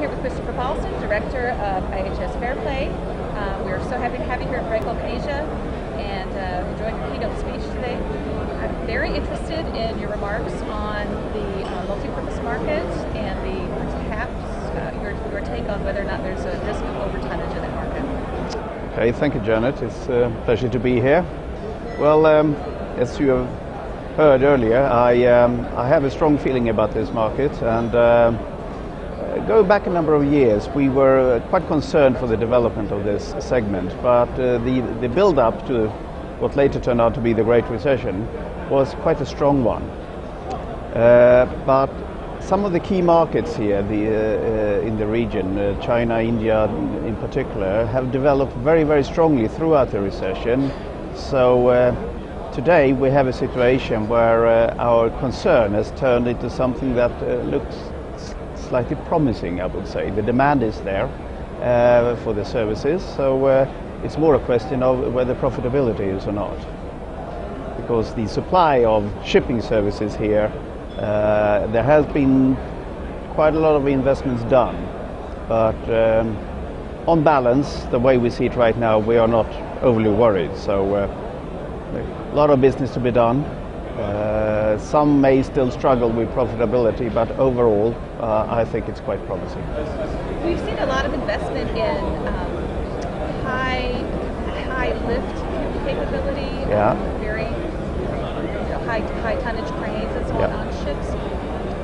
here with Christopher Palsson, Director of IHS Fairplay. We are so happy to have you here at Breakbulk Asia and enjoying your keynote speech today. I'm very interested in your remarks on the multipurpose market and perhaps your take on whether or not there's a risk of overtonnage in that market. Okay, thank you, Janet. It's a pleasure to be here. Well, as you have heard earlier, I have a strong feeling about this market, and going back a number of years, we were quite concerned for the development of this segment, but the build-up to what later turned out to be the Great Recession was quite a strong one. But some of the key markets here in the region, China, India in particular, have developed very, very strongly throughout the recession. So today we have a situation where our concern has turned into something that looks slightly promising, I would say. The demand is there for the services, so it's more a question of whether profitability is or not. Because the supply of shipping services here, there has been quite a lot of investments done, but on balance, the way we see it right now, we are not overly worried. So a lot of business to be done. Some may still struggle with profitability, but overall, I think it's quite promising. We've seen a lot of investment in high lift capability, very high tonnage cranes and so on on ships.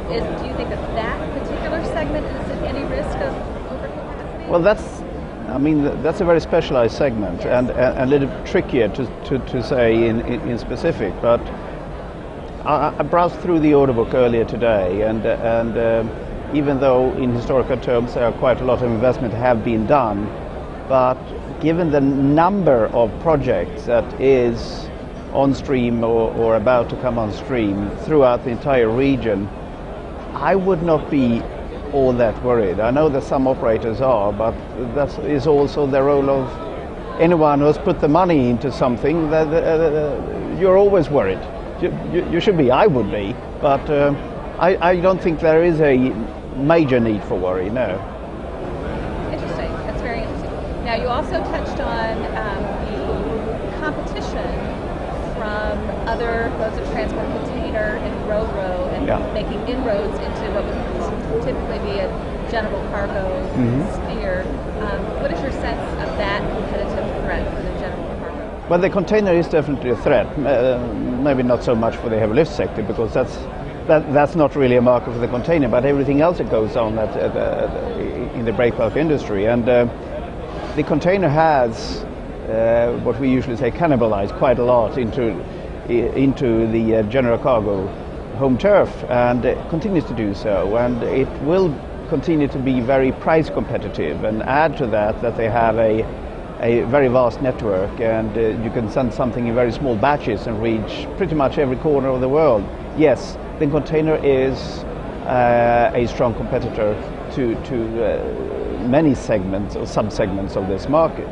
Do you think that particular segment is at any risk of overcapacity? Well, that's a very specialized segment, and a little trickier to say in specific, but I browsed through the order book earlier today, and even though in historical terms there are quite a lot of investment have been done, but given the number of projects that is on stream or about to come on stream throughout the entire region, I would not be all that worried. I know that some operators are, but that is also the role of anyone who has put the money into something, that you're always worried. You should be, I would be, but I don't think there is a major need for worry, no. Interesting, that's very interesting. Now you also touched on the competition from other modes of transport, container and ro-ro, and making inroads into what would typically be a general cargo sphere. What is your sense of that competitive threat for the general cargo? Well, the container is definitely a threat. Maybe not so much for the heavy lift sector, because that's not really a market for the container, but everything else that goes on in the breakbulk industry. And the container has what we usually say cannibalized quite a lot into the general cargo home turf, and continues to do so, and it will continue to be very price competitive, and add to that they have a very vast network, and you can send something in very small batches and reach pretty much every corner of the world. Yes, the container is a strong competitor to many segments or sub-segments of this market.